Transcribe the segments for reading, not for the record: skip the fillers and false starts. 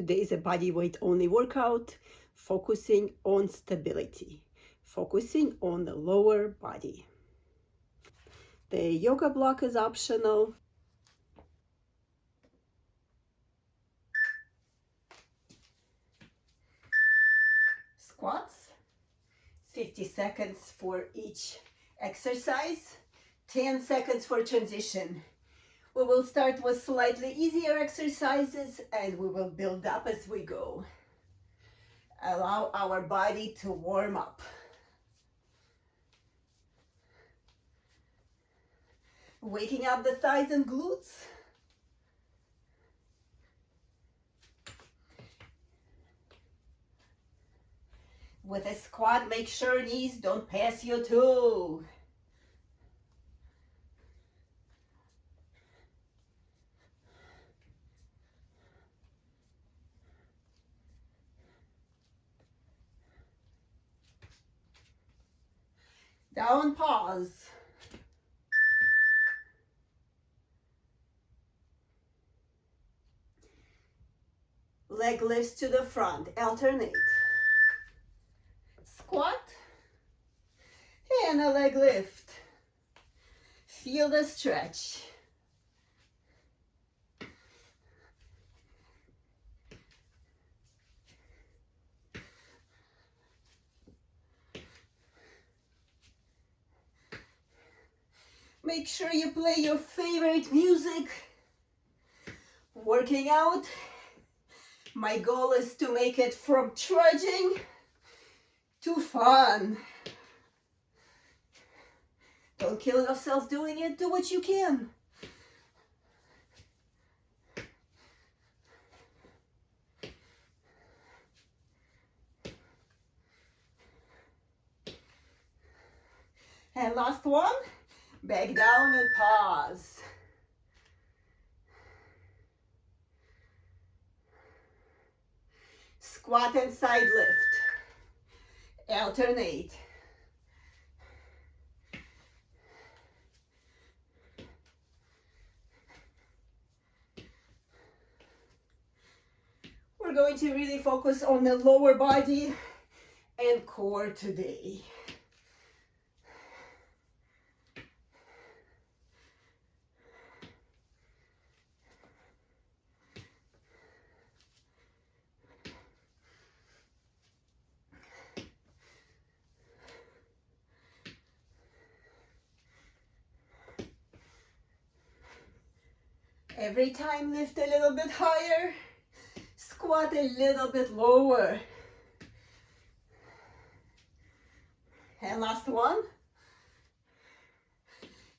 Today is a body weight only workout, focusing on stability, focusing on the lower body. The yoga block is optional. Squats, 50 seconds for each exercise, 10 seconds for transition. We will start with slightly easier exercises and we will build up as we go. Allow our body to warm up. Waking up the thighs and glutes. With a squat, make sure knees don't pass your toe. Down, pause. Leg lifts to the front, alternate. Squat and a leg lift. Feel the stretch. Make sure you play your favorite music. Working out, my goal is to make it from trudging to fun. Don't kill yourself doing it, do what you can. And last one, back down and pause. Squat and side lift. Alternate. We're going to really focus on the lower body and core today. Every time lift a little bit higher, squat a little bit lower. And last one.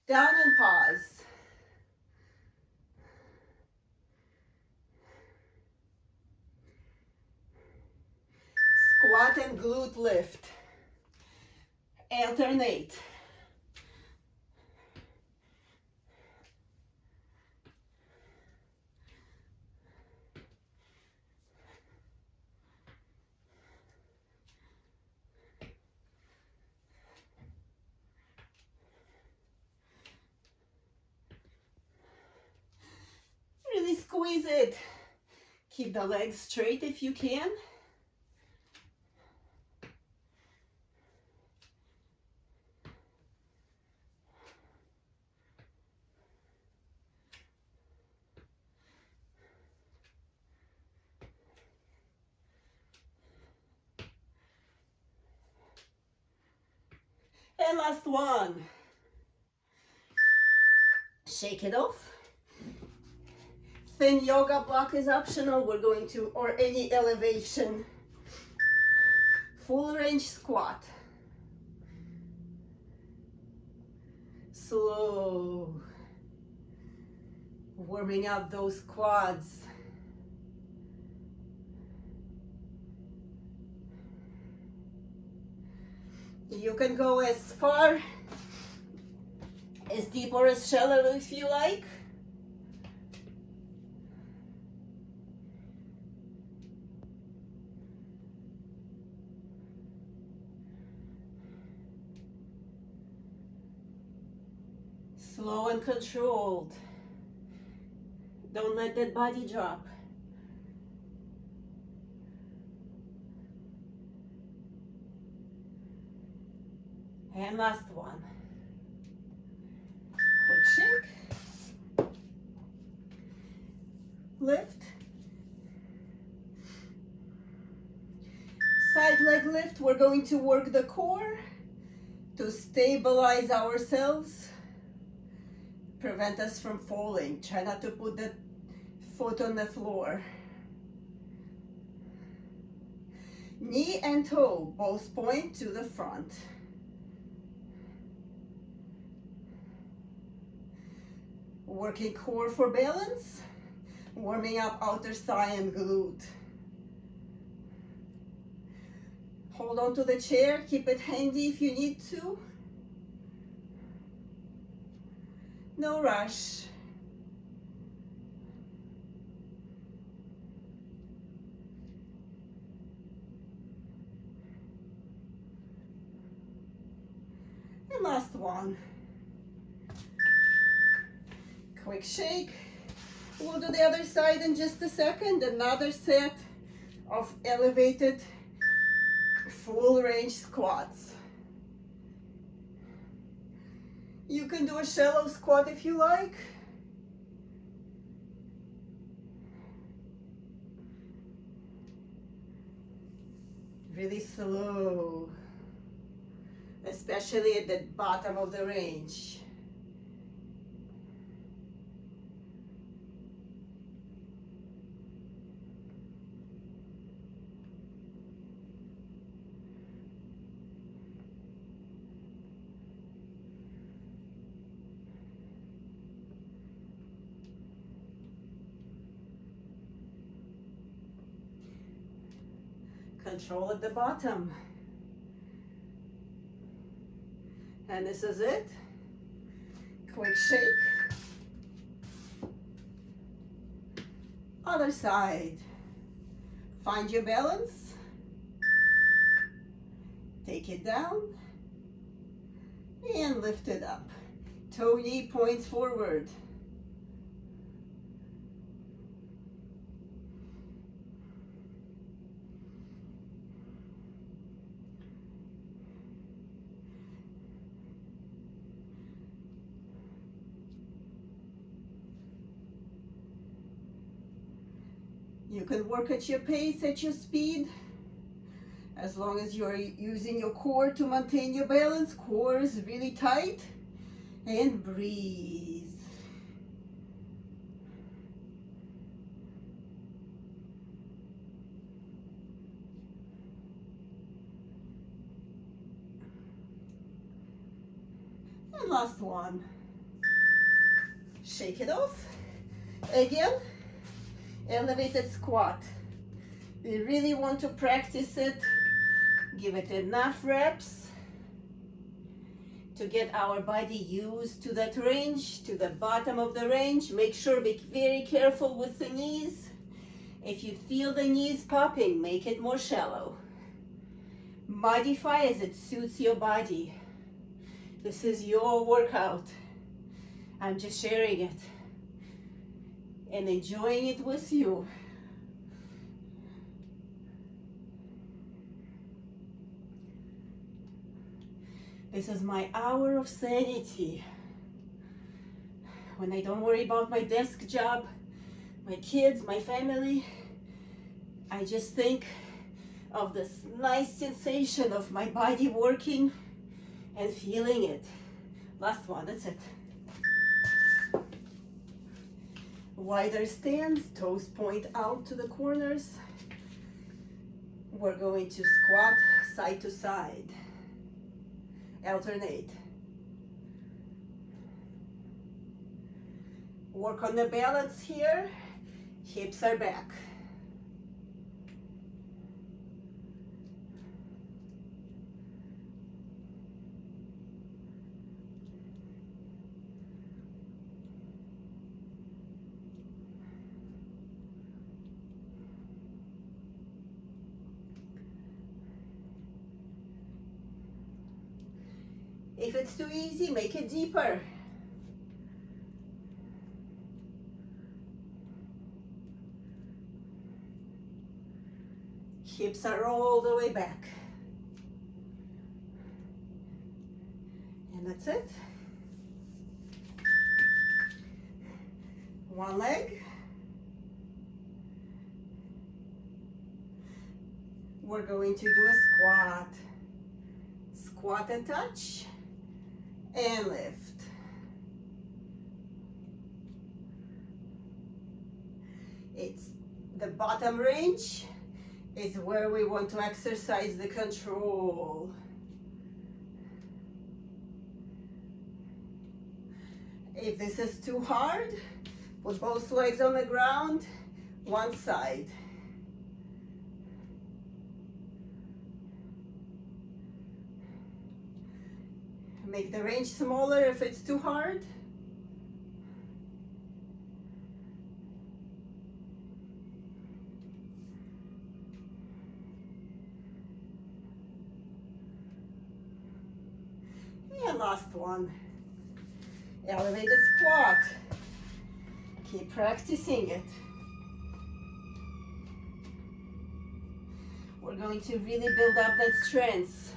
Down and pause. Squat and glute lift. Alternate. Really squeeze it. Keep the legs straight if you can. And last one. Shake it off. Thin yoga block is optional. We're going to, or any elevation. Full range squat. Slow. Warming up those quads. You can go as far, as deep or as shallow if you like. Slow and controlled. Don't let that body drop. And last one. Quick shake. Lift. Side leg lift. We're going to work the core to stabilize ourselves, prevent us from falling. Try not to put the foot on the floor. Knee and toe both point to the front. Working core for balance, warming up outer thigh and glute. Hold on to the chair, keep it handy if you need to. No rush. And last one. Quick shake. We'll do the other side in just a second. Another set of elevated full range squats. You can do a shallow squat if you like. Really slow, especially at the bottom of the range. Control at the bottom. And this is it. Quick shake. Other side. Find your balance. Take it down. And lift it up. Toe knee points forward. You can work at your pace, at your speed, as long as you're using your core to maintain your balance. Core is really tight, and breathe. And last one. Shake it off. Again. Elevated squat. We really want to practice it. Give it enough reps to get our body used to that range, to the bottom of the range. Make sure, be very careful with the knees. If you feel the knees popping, make it more shallow. Modify as it suits your body. This is your workout. I'm just sharing it and enjoying it with you. This is my hour of sanity. When I don't worry about my desk job, my kids, my family, I just think of this nice sensation of my body working and feeling it. Last one, that's it. Wider stance, toes point out to the corners. We're going to squat side to side. Alternate. Work on the balance here. Hips are back. If it's too easy, make it deeper. Hips are all the way back. And that's it. One leg. We're going to do a squat. Squat and touch and lift. It's the bottom range is where we want to exercise the control. If this is too hard, put both legs on the ground, one side. Make the range smaller if it's too hard. And last one. Elevated squat. Keep practicing it. We're going to really build up that strength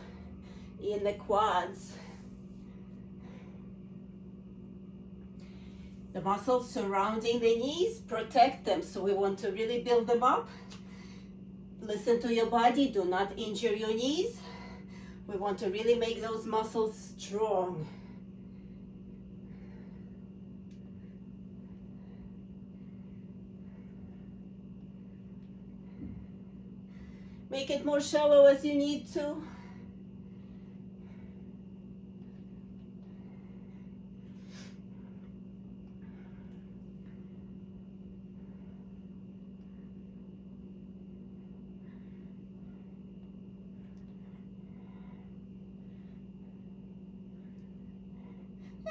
in the quads. The muscles surrounding the knees, protect them. So we want to really build them up. Listen to your body, do not injure your knees. We want to really make those muscles strong. Make it more shallow as you need to.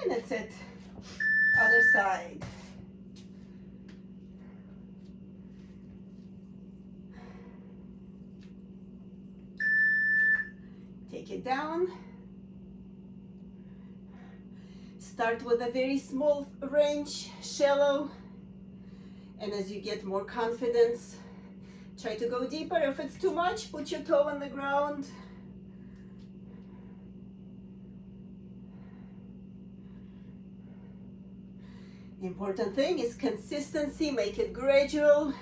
And that's it. Other side. Take it down. Start with a very small range, shallow. And as you get more confidence, try to go deeper. If it's too much, put your toe on the ground. The important thing is consistency. Make it gradual.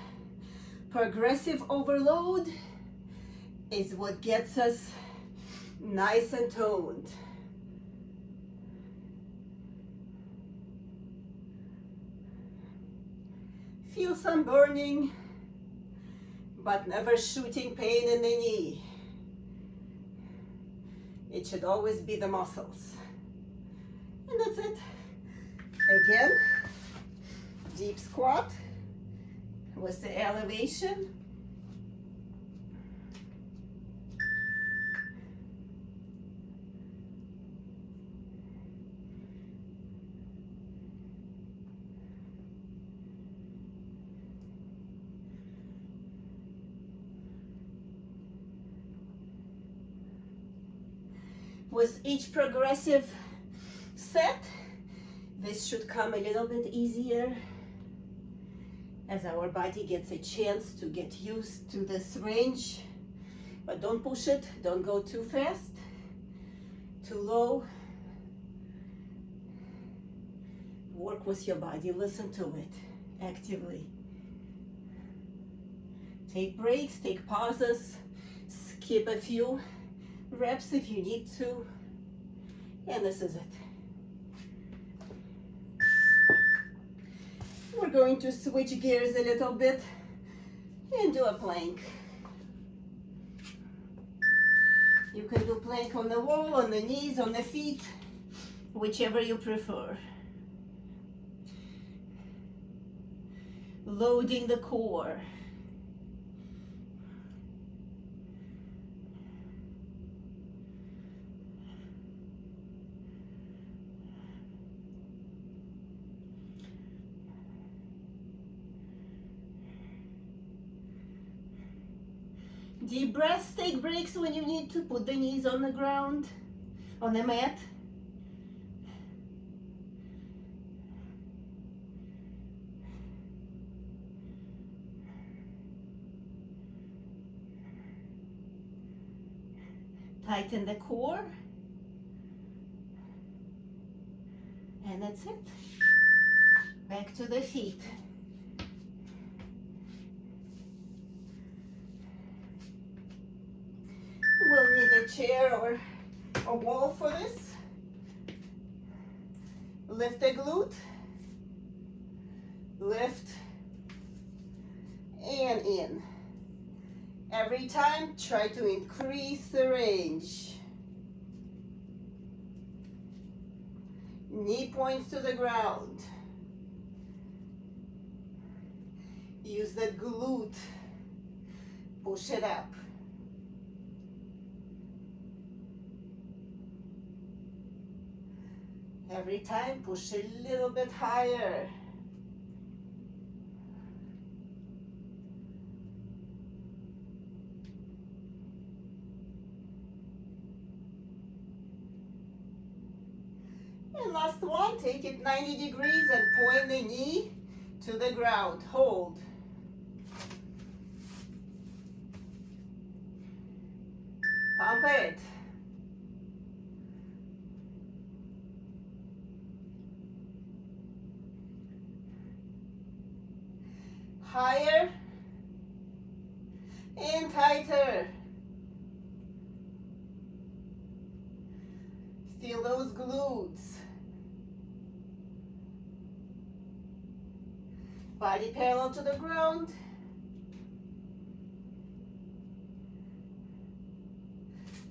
Progressive overload is what gets us nice and toned. Feel some burning, but never shooting pain in the knee. It should always be the muscles. And that's it. Again, deep squat with the elevation. With each progressive set, this should come a little bit easier as our body gets a chance to get used to this range. But don't push it, don't go too fast, too low. Work with your body, listen to it actively. Take breaks, take pauses, skip a few reps if you need to, and this is it. We're going to switch gears a little bit and do a plank. You can do plank on the wall, on the knees, on the feet, whichever you prefer. Loading the core. Deep breaths, take breaks when you need to. Put the knees on the ground, on the mat. Tighten the core. And that's it. Back to the feet. We'll need a chair or a wall for this. Lift the glute. Lift and in. Every time, try to increase the range. Knee points to the ground. Use that glute. Push it up. Every time, push a little bit higher. And last one, take it 90 degrees and point the knee to the ground. Hold. Pump it. Higher and tighter. Feel those glutes. Body parallel to the ground.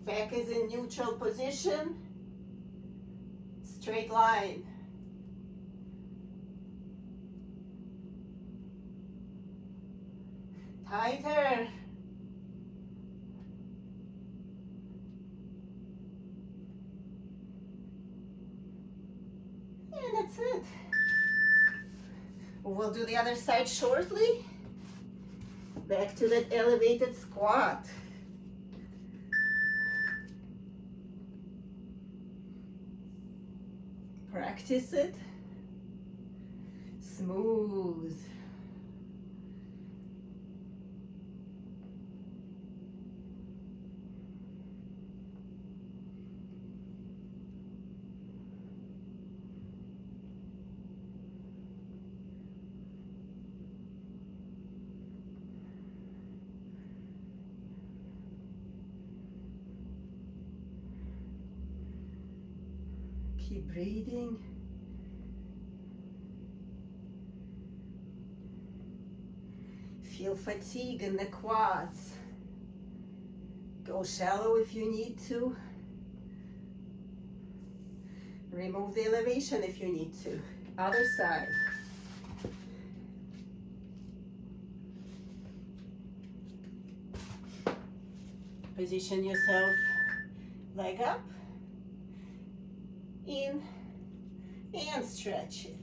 Back is in neutral position. Straight line. Tighter. And that's it. We'll do the other side shortly. Back to that elevated squat. Practice it. Smooth. Keep breathing. Feel fatigue in the quads. Go shallow if you need to. Remove the elevation if you need to. Other side. Position yourself, leg up. In and stretch it.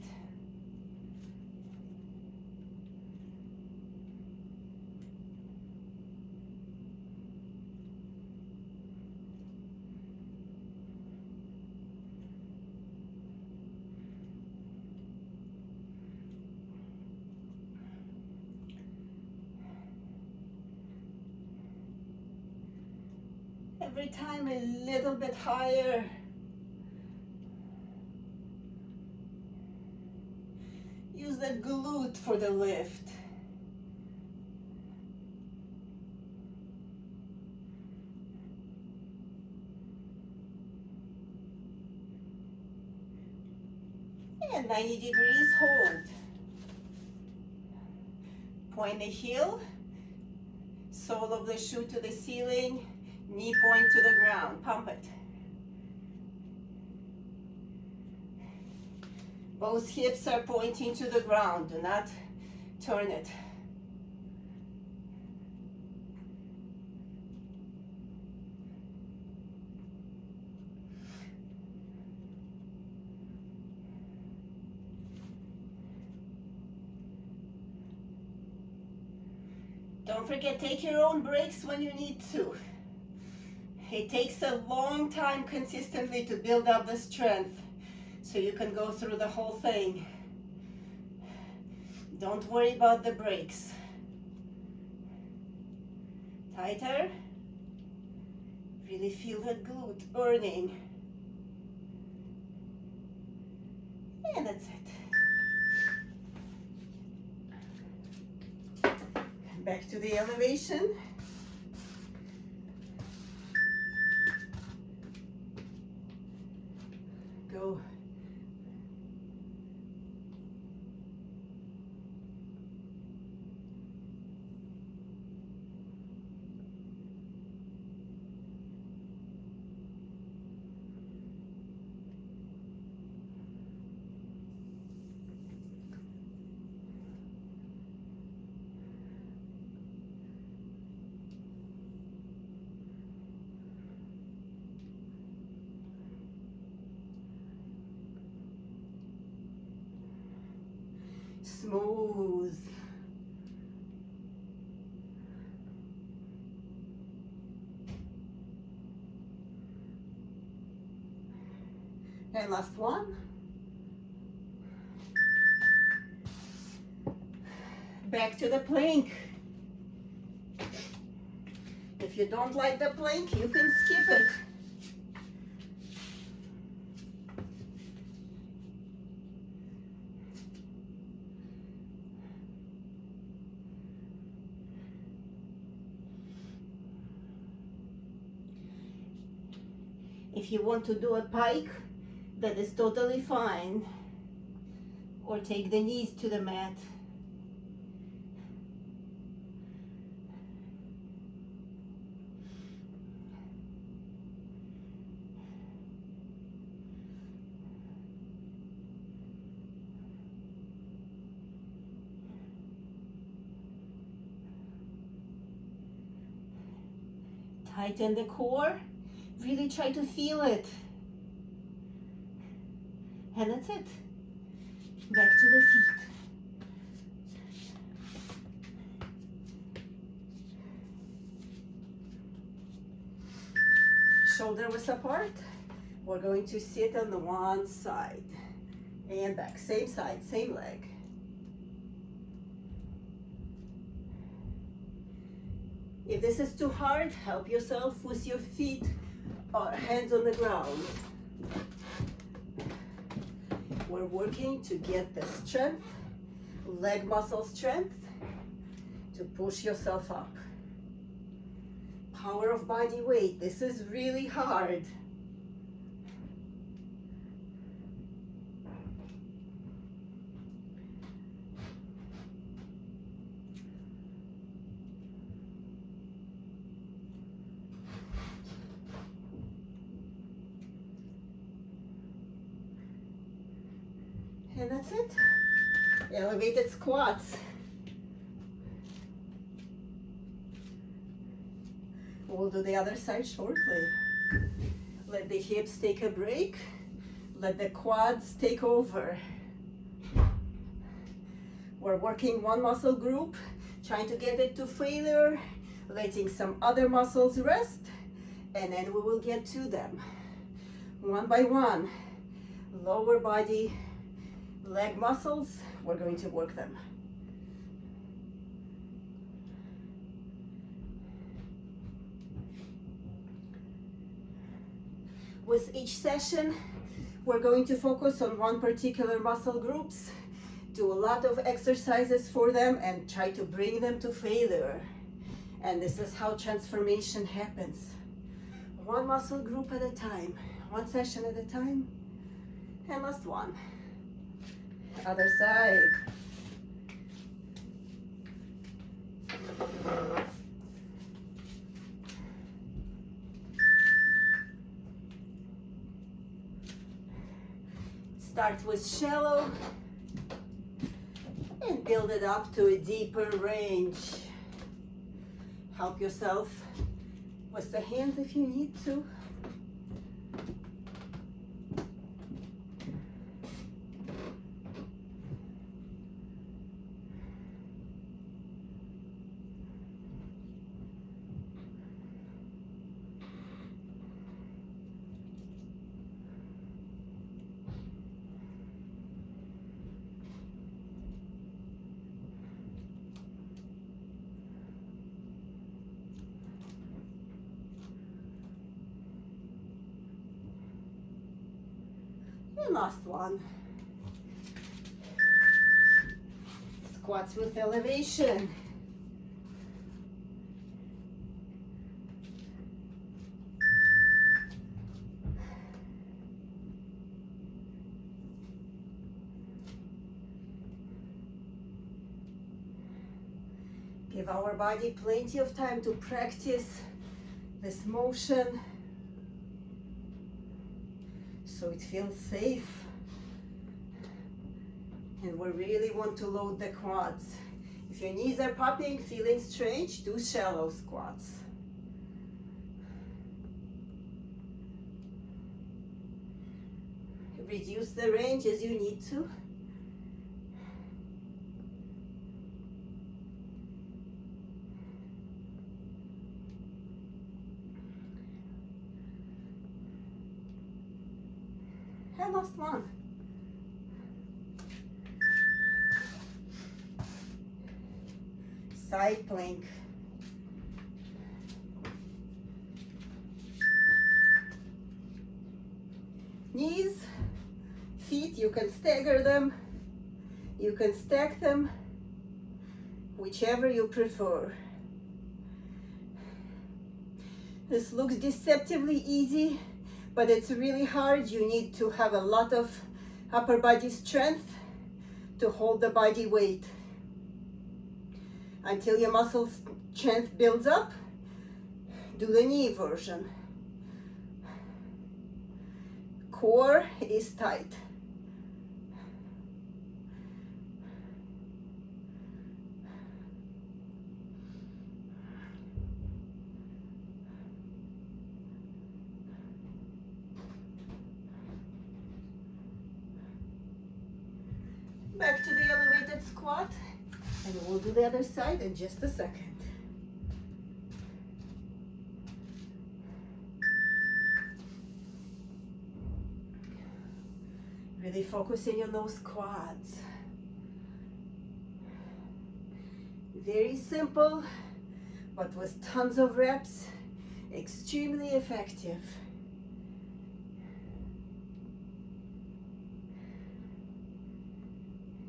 Every time a little bit higher. Use that glute for the lift. And 90 degrees, hold. Point the heel, sole of the shoe to the ceiling, knee point to the ground. Pump it. Both hips are pointing to the ground. Do not turn it. Don't forget, take your own breaks when you need to. It takes a long time consistently to build up the strength, so you can go through the whole thing. Don't worry about the breaks. Tighter. Really feel that glute burning. And that's it. Back to the elevation. Go. Smooth. And last one. Back to the plank. If you don't like the plank, you can skip it. If you want to do a pike, that is totally fine. Or take the knees to the mat. Tighten the core. Really try to feel it. And that's it. Back to the feet. Shoulder width apart. We're going to sit on the one side and back. Same side, same leg. If this is too hard, help yourself with your feet or hands on the ground. We're working to get the strength, leg muscle strength, to push yourself up. Power of body weight. This is really hard. And that's it. Elevated squats. We'll do the other side shortly. Let the hips take a break. Let the quads take over. We're working one muscle group, trying to get it to failure, letting some other muscles rest, and then we will get to them. One by one. Lower body, leg muscles, we're going to work them. With each session, we're going to focus on one particular muscle groups, do a lot of exercises for them and try to bring them to failure. And this is how transformation happens. One muscle group at a time, one session at a time. And last one. Other side. Start with shallow and build it up to a deeper range. Help yourself with the hands if you need to. And last one. Squats with elevation. Give our body plenty of time to practice this motion so it feels safe. And we really want to load the quads. If your knees are popping, feeling strange, do shallow squats. Reduce the range as you need to. And last one. Side plank. Knees, feet, you can stagger them, you can stack them, whichever you prefer. This looks deceptively easy, but it's really hard. You need to have a lot of upper body strength to hold the body weight. Until your muscle strength builds up, do the knee version. Core is tight. Back to the elevated squat, and we'll do the other side in just a second. Really focusing on those quads. Very simple, but with tons of reps, extremely effective.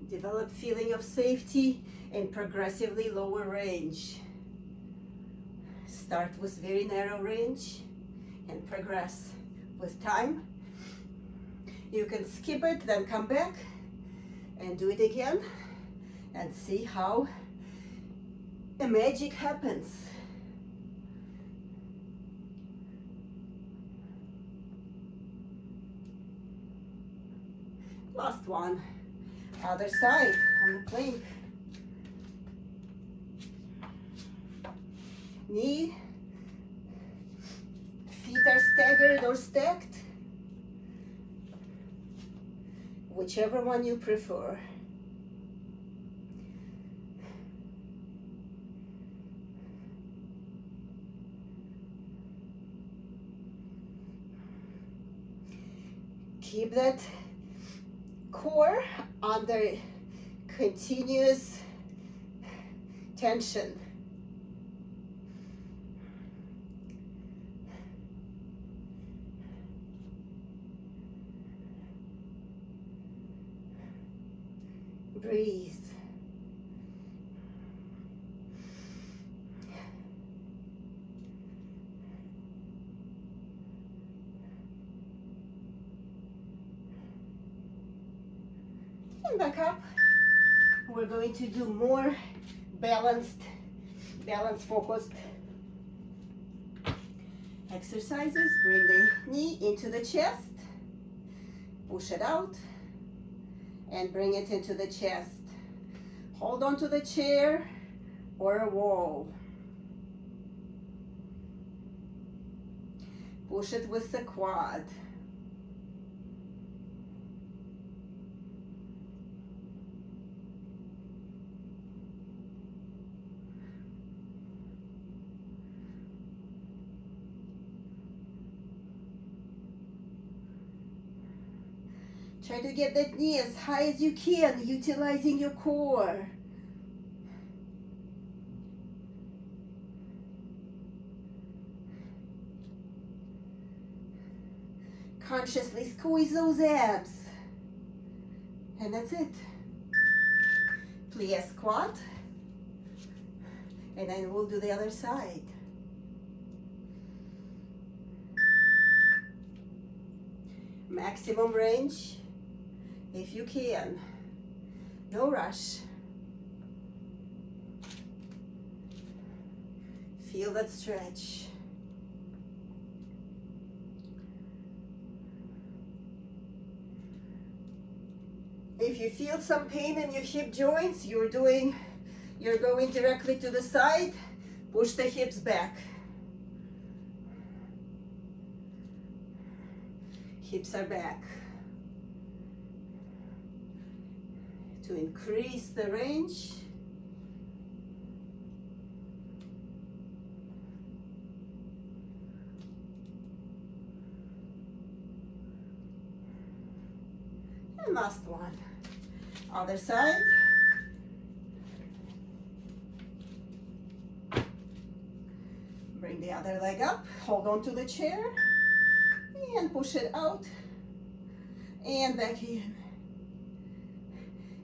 Develop feeling of safety and progressively lower range. Start with very narrow range and progress with time. You can skip it, then come back and do it again and see how the magic happens. Last one, other side on the plank. Knee, feet are staggered or stacked, whichever one you prefer. Keep that core under continuous tension. Breathe. And back up. We're going to do more balance focused exercises. Bring the knee into the chest, push it out, and bring it into the chest. Hold on to the chair or a wall. Push it with the quad. Try to get that knee as high as you can, utilizing your core. Consciously squeeze those abs. And that's it. plie squat, and then we'll do the other side. Maximum range if you can, no rush. Feel that stretch. If you feel some pain in your hip joints, you're going directly to the side, push the hips back. Hips are back. To increase the range. And last one. Other side. Bring the other leg up, hold on to the chair, and push it out, and back in.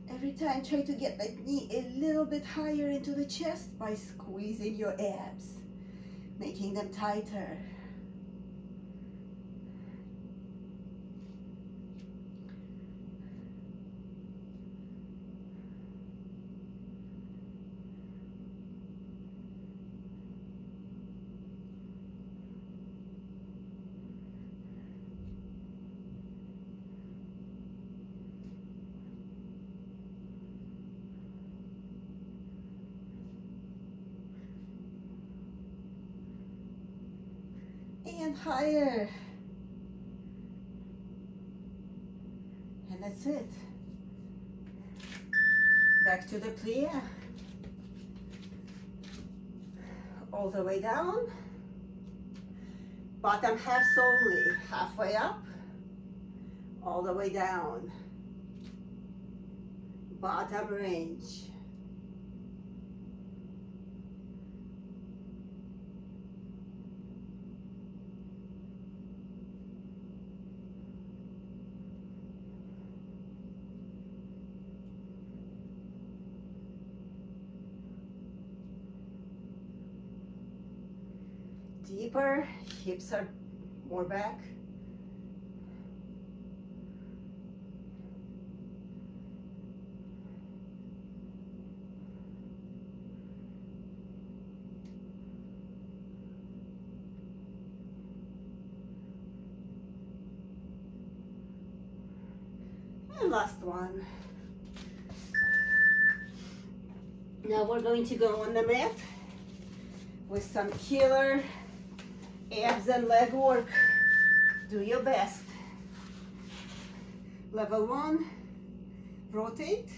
Every time, try to get the knee a little bit higher into the chest by squeezing your abs, making them tighter. And higher. And that's it. Back to the plie. All the way down. Bottom half only, halfway up, all the way down. Bottom range. Deeper, hips are more back. And last one. Now we're going to go on the mat with some killer abs and leg work. Do your best. Level 1, rotate,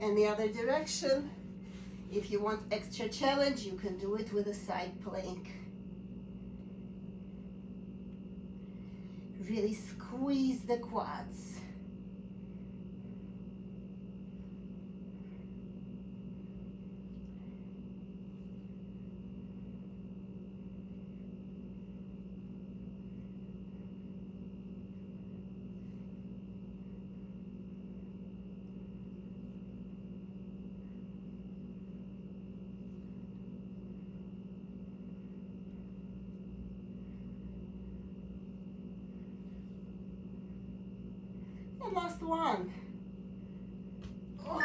and the other direction. If you want extra challenge, you can do it with a side plank. Really squeeze the quads. And last one. Oh.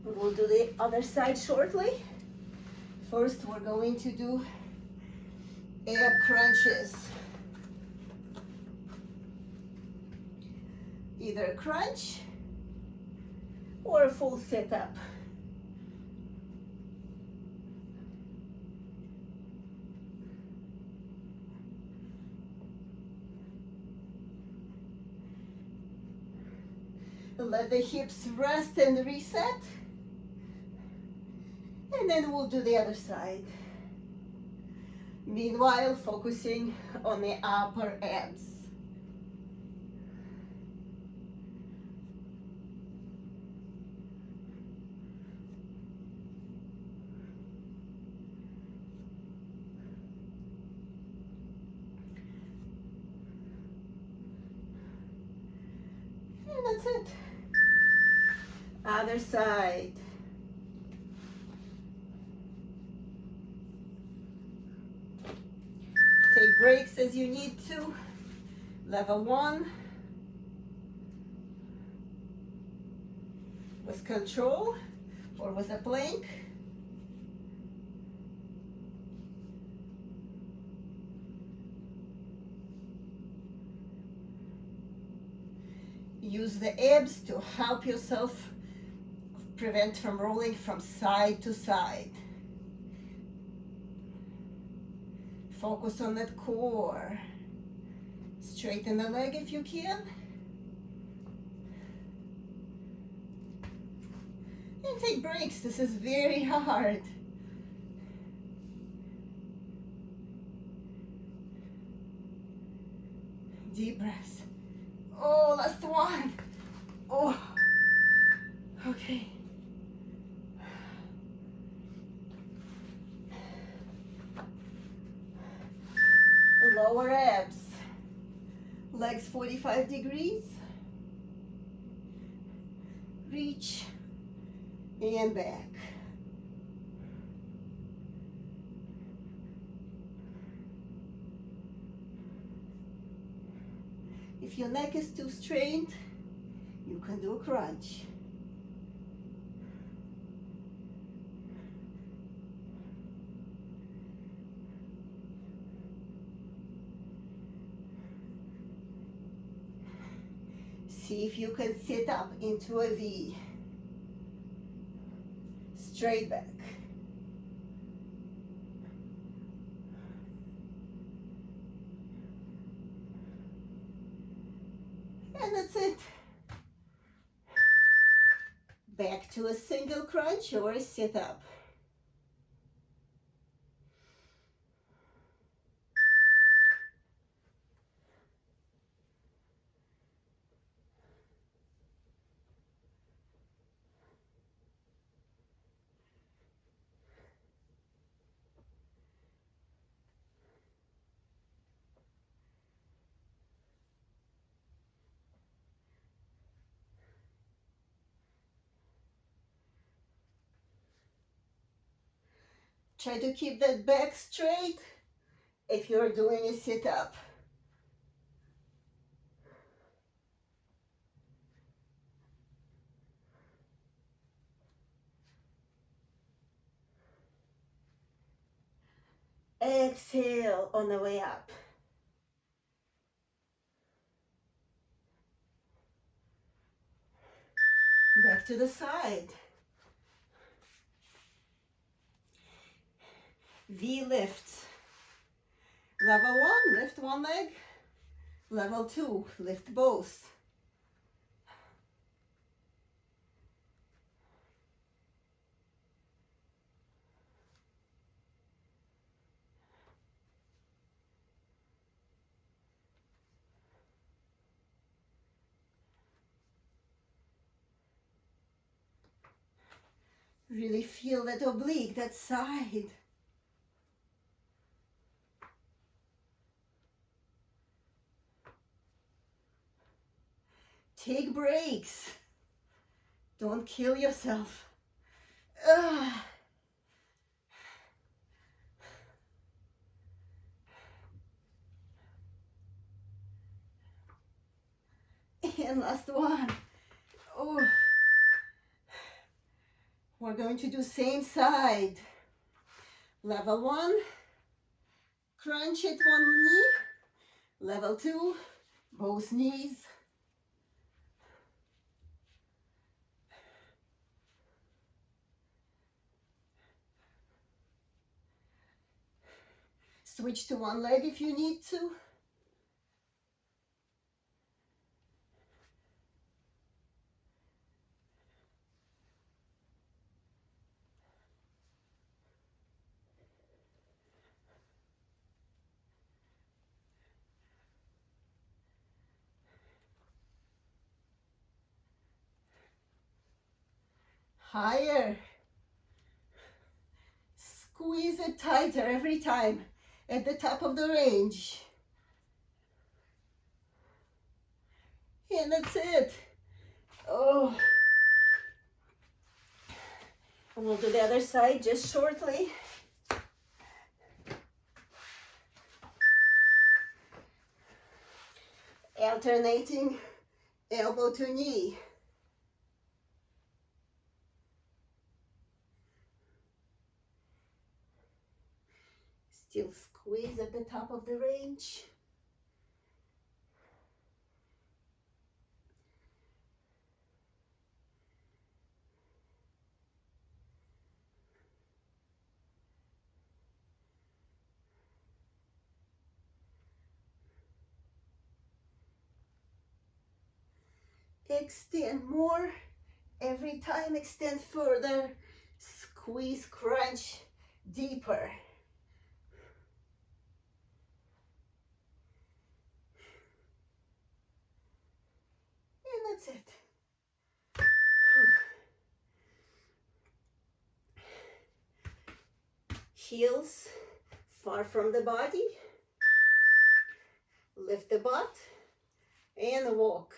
We'll do the other side shortly. First, we're going to do ab crunches. Either a crunch or a full sit up. Let the hips rest and reset. And then we'll do the other side. Meanwhile, focusing on the upper abs. And that's it. Other side. Take breaks as you need to. Level 1. With control or with a plank. Use the abs to help yourself prevent from rolling from side to side. Focus on that core. Straighten the leg if you can. And take breaks. This is very hard. Deep breaths. Oh, last one. Oh, okay. Lower abs. Legs 45 degrees. Reach and back. If your neck is too strained, you can do a crunch. See if you can sit up into a V. Straight back. And that's it. Back to a single crunch or a sit up. Try to keep that back straight if you're doing a sit up. Exhale on the way up. Back to the side. V lifts. Level 1, lift one leg. Level 2, lift both. Really feel that oblique, that side. Take breaks. Don't kill yourself. Ugh. And last one. Oh. We're going to do same side. Level 1, crunch it one knee. Level 2, both knees. Switch to one leg if you need to. Higher. Squeeze it tighter every time at the top of the range. And that's it. Oh, We'll do the other side just shortly. Alternating elbow to knee. Still squeeze at the top of the range. Extend more. Every time extend further. Squeeze, crunch deeper. And that's it. Heels far from the body. Lift the butt and walk.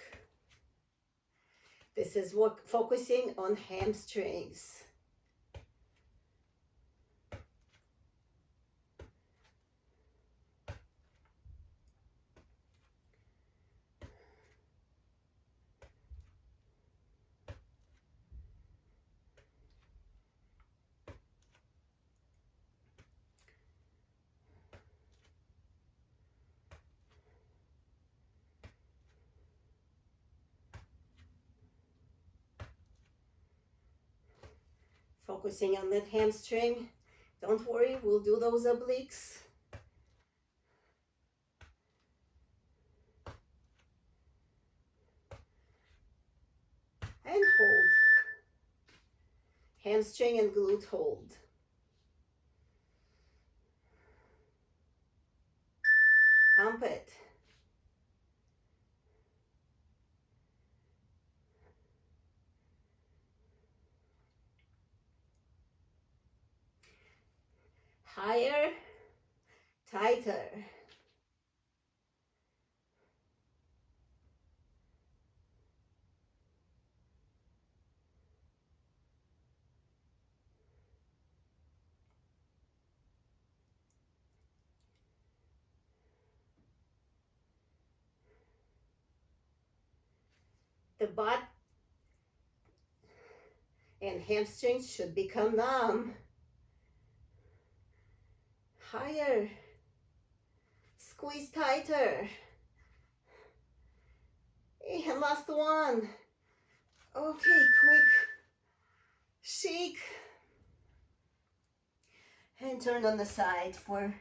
This is focusing on hamstrings. Focusing on that hamstring. Don't worry, we'll do those obliques. And hold. Hamstring and glute hold. Pump it. Higher, tighter. The butt and hamstrings should become numb. Higher. Squeeze tighter. And last one. Okay, quick shake. And turn on the side for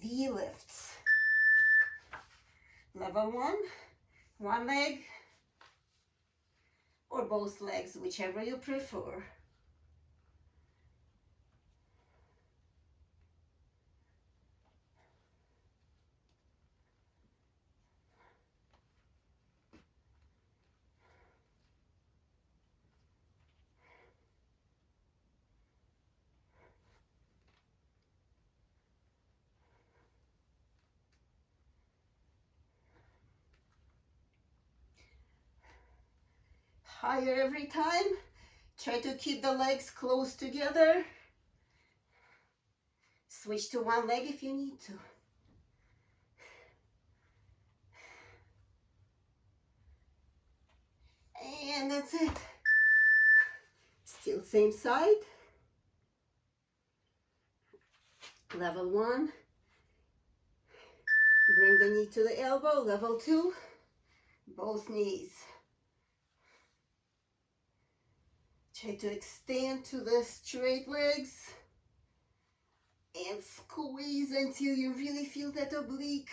V lifts. Level one leg, or both legs, whichever you prefer. Higher every time. Try to keep the legs close together. Switch to one leg if you need to. And that's it. Still same side. Level one. Bring the knee to the elbow. Level two. Both knees. Try to extend to the straight legs. And squeeze until you really feel that oblique.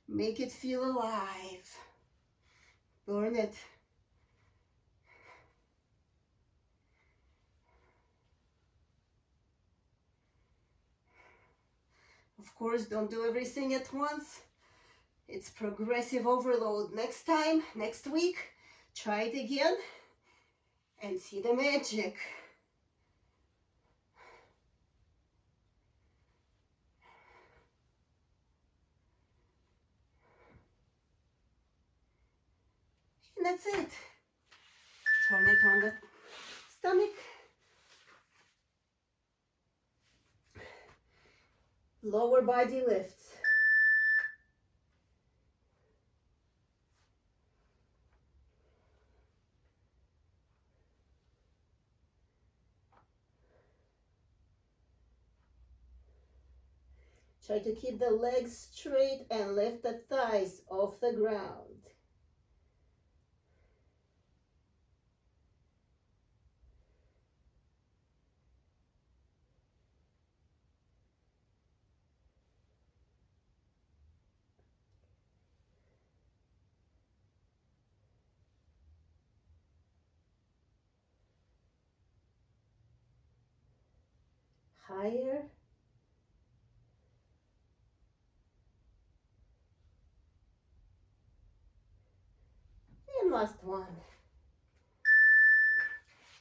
Make it feel alive. Burn it. Of course, don't do everything at once. It's progressive overload. Next time, next week, try it again and see the magic. And that's it. Turn it on the stomach Lower body lifts. Try to keep the legs straight and lift the thighs off the ground. Higher. And last one.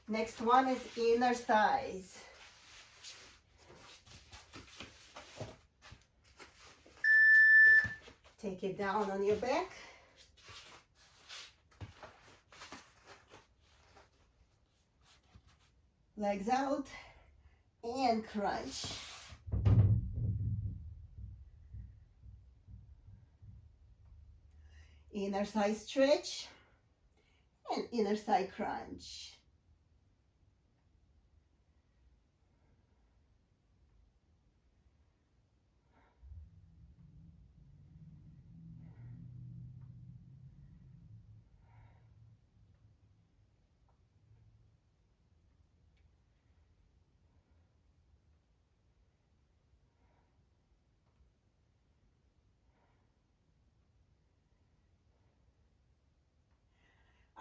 Next one is inner thighs. Take it down on your back. Legs out and crunch. Inner thigh stretch and inner thigh crunch.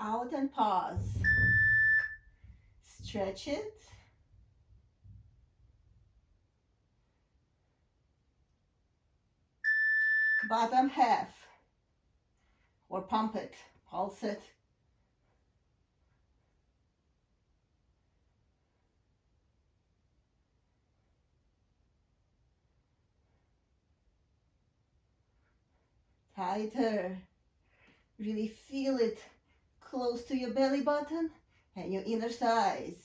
Out and pause. Stretch it. Bottom half. Or pump it, pulse it. Tighter. Really feel it close to your belly button and your inner thighs.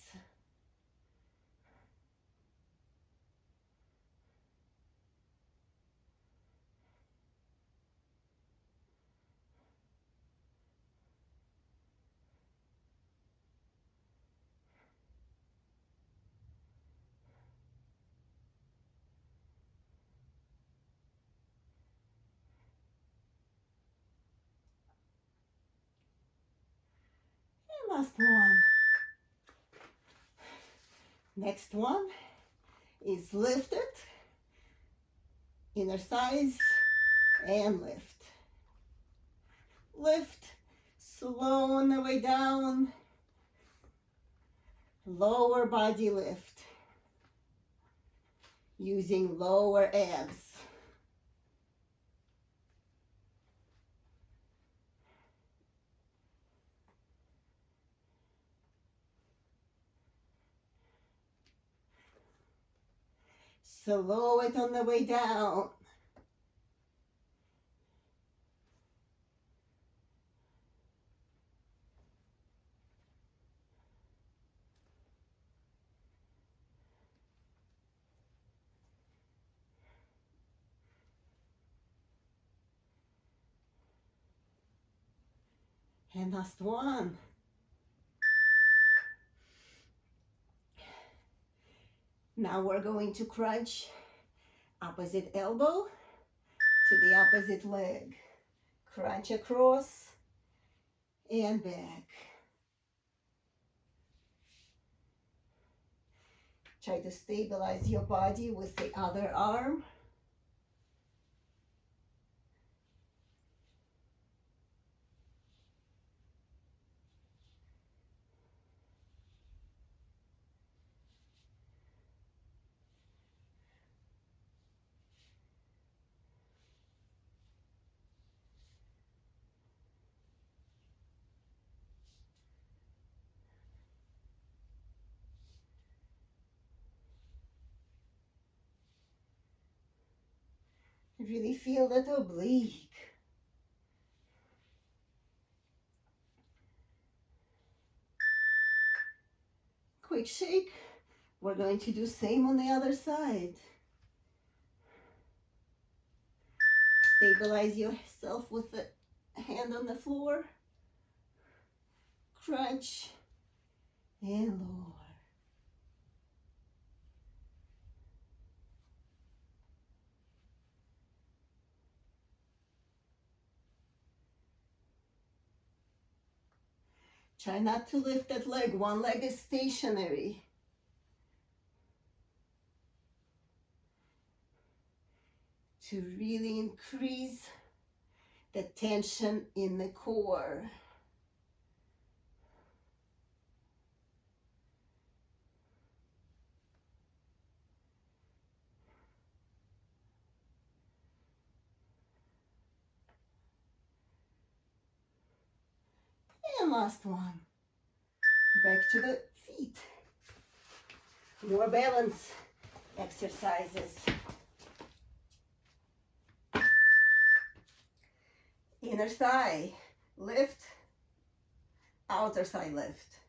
And last one. Next one is lift it, inner thighs, and lift. Lift, slow on the way down, lower body lift, using lower abs. Slow it on the way down. And last one. Now we're going to crunch opposite elbow to the opposite leg. Crunch across and back. Try to stabilize your body with the other arm. Really feel that oblique. Quick shake. We're going to do same on the other side. Stabilize yourself with the hand on the floor. Crunch and lower. Try not to lift that leg. One leg is stationary. To really increase the tension in the core. And last one. Back to the feet. More balance exercises. Inner thigh lift, outer thigh lift.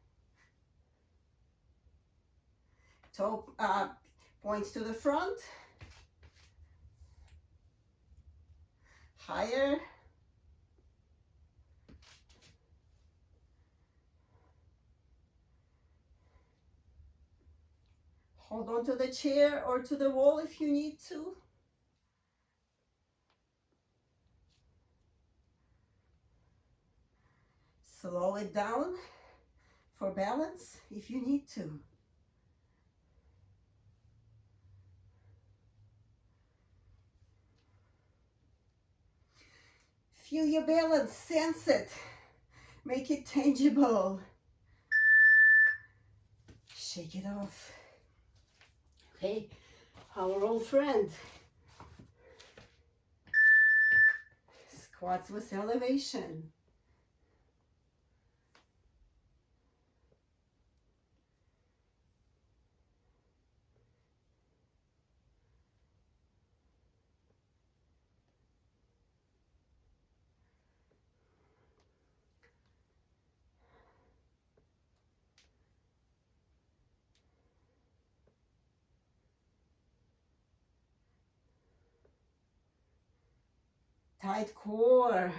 Toe points to the front, higher. Hold on to the chair or to the wall if you need to. Slow it down for balance if you need to. Feel your balance, sense it, make it tangible. Shake it off. Okay, our old friend. Squats with elevation. Tight core.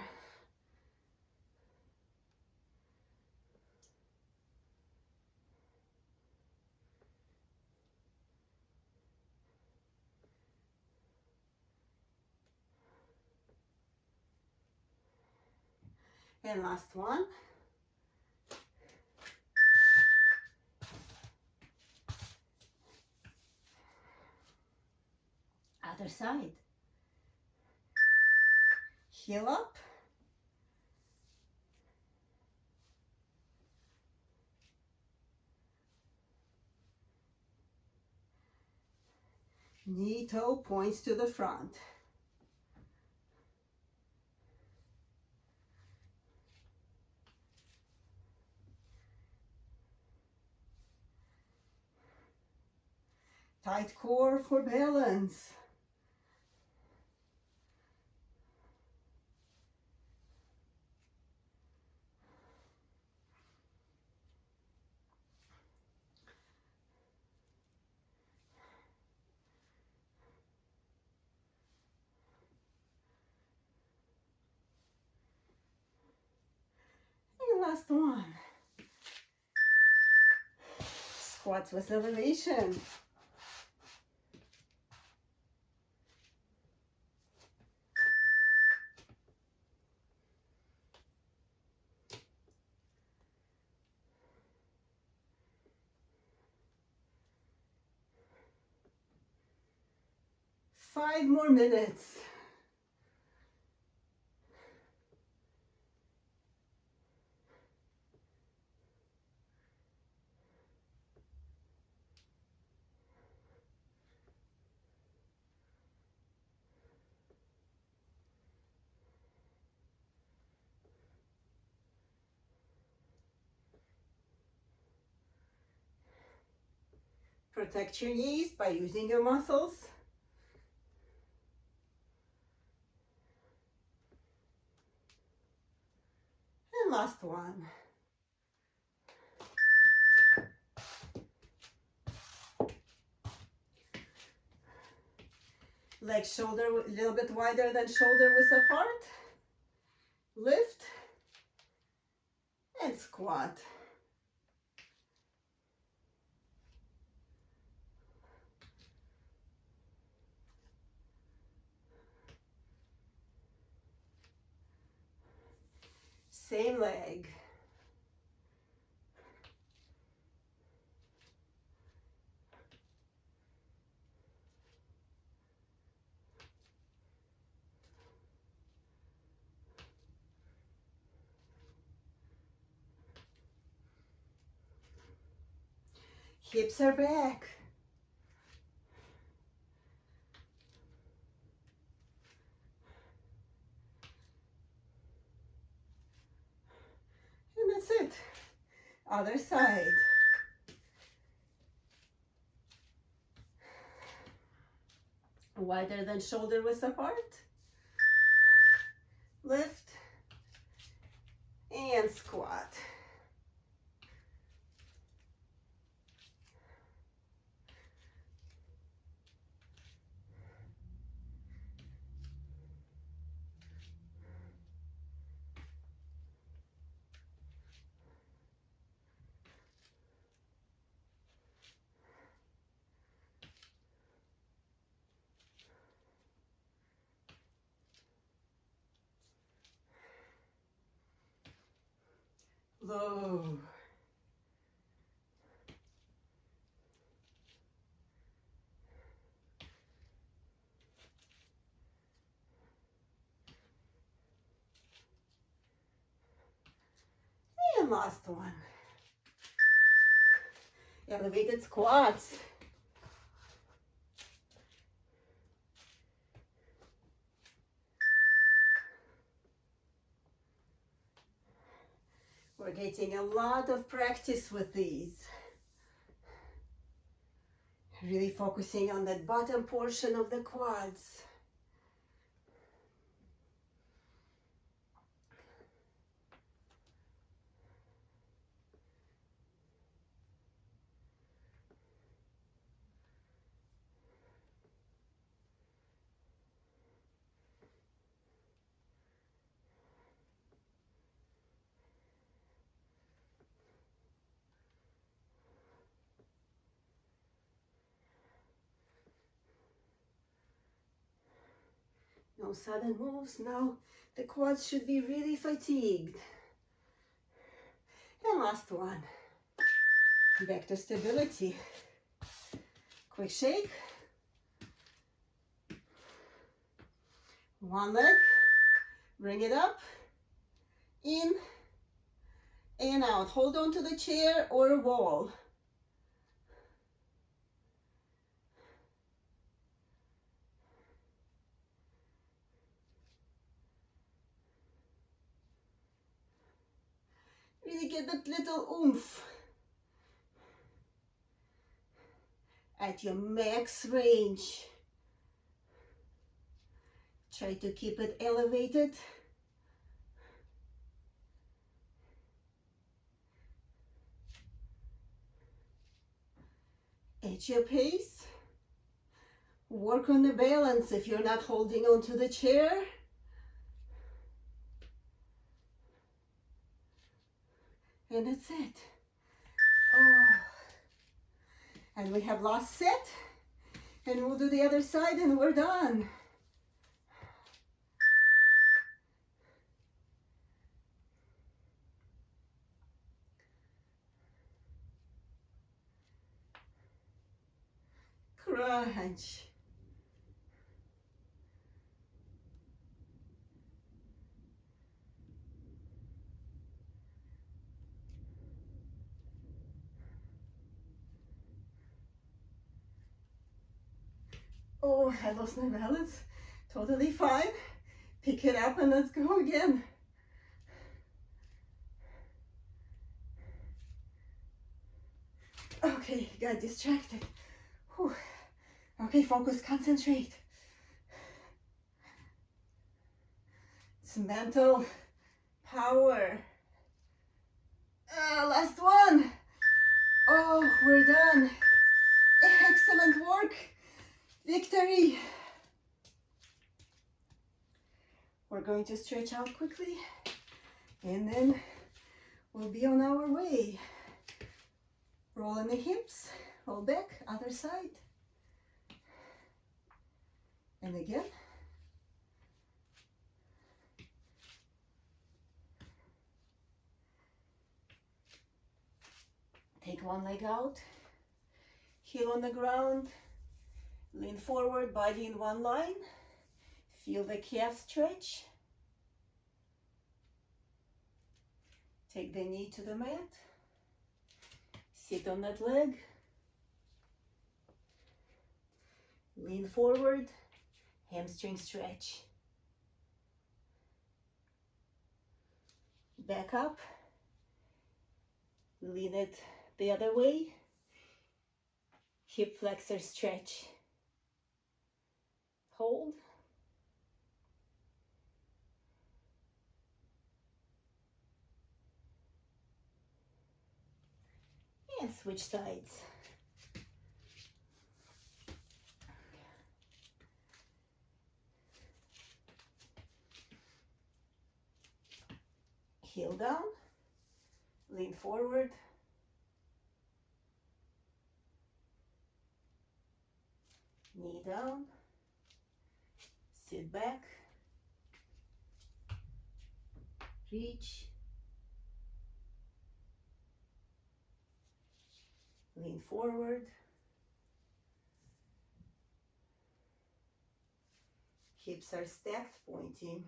And last one. Other side. Heel up. Knee toe points to the front. Tight core for balance. And last one. Squats with elevation. Five more minutes. Protect your knees by using your muscles. And last one. Leg shoulder a little bit wider than shoulder width apart. Lift and squat. Same leg. Hips are back. And that's it. Other side. Wider than shoulder width apart. Lift and squat. Low. And last one. Elevated squats. We're getting a lot of practice with these. Really focusing on that bottom portion of the quads. No sudden moves. Now the quads should be really fatigued. And last one. Back to stability. Quick shake. One leg. Bring it up. In and out. Hold on to the chair or a wall. Really get that little oomph at your max range. Try to keep it elevated. At your pace. Work on the balance if you're not holding on to the chair. And that's it. Oh. And we have last set. And we'll do the other side and we're done. Crunch. Oh, I lost my balance. Totally fine. Pick it up and let's go again. Okay, got distracted. Whew. Okay, focus, concentrate. It's mental power. Last one. Oh, we're done. Excellent work. Victory. We're going to stretch out quickly and then we'll be on our way. Roll in the hips, roll back, other side. And again. Take one leg out, heel on the ground, lean forward, body in one line. Feel the calf stretch. Take the knee to the mat. Sit on that leg. Lean forward, hamstring stretch. Back up. Lean it the other way. Hip flexor stretch. Hold. And switch sides. Heel down, lean forward. Knee down, sit back, reach, lean forward, hips are stacked, pointing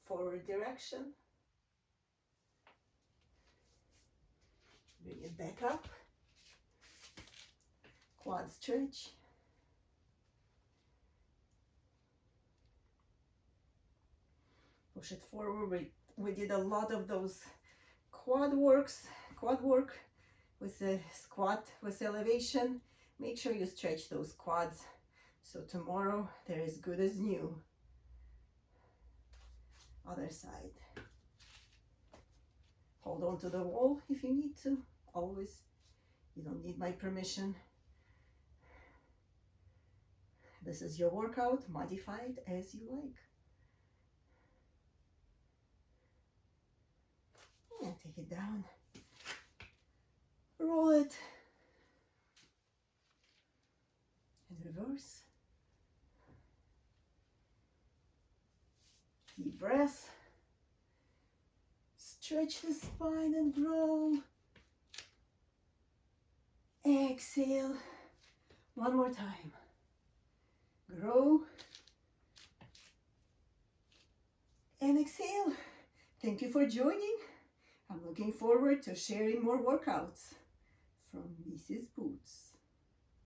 forward direction. Bring it back up, quad stretch. Push it forward. We did a lot of those quad work with the squat with elevation. Make sure you stretch those quads so tomorrow they're as good as new. Other side. Hold on to the wall if you need to, always. You don't need my permission. This is your workout, modify it as you like. And take it down. Roll it. And reverse. Deep breath. Stretch the spine and grow. Exhale. One more time. Grow. And exhale. Thank you for joining. I'm looking forward to sharing more workouts from Mrs. Boots.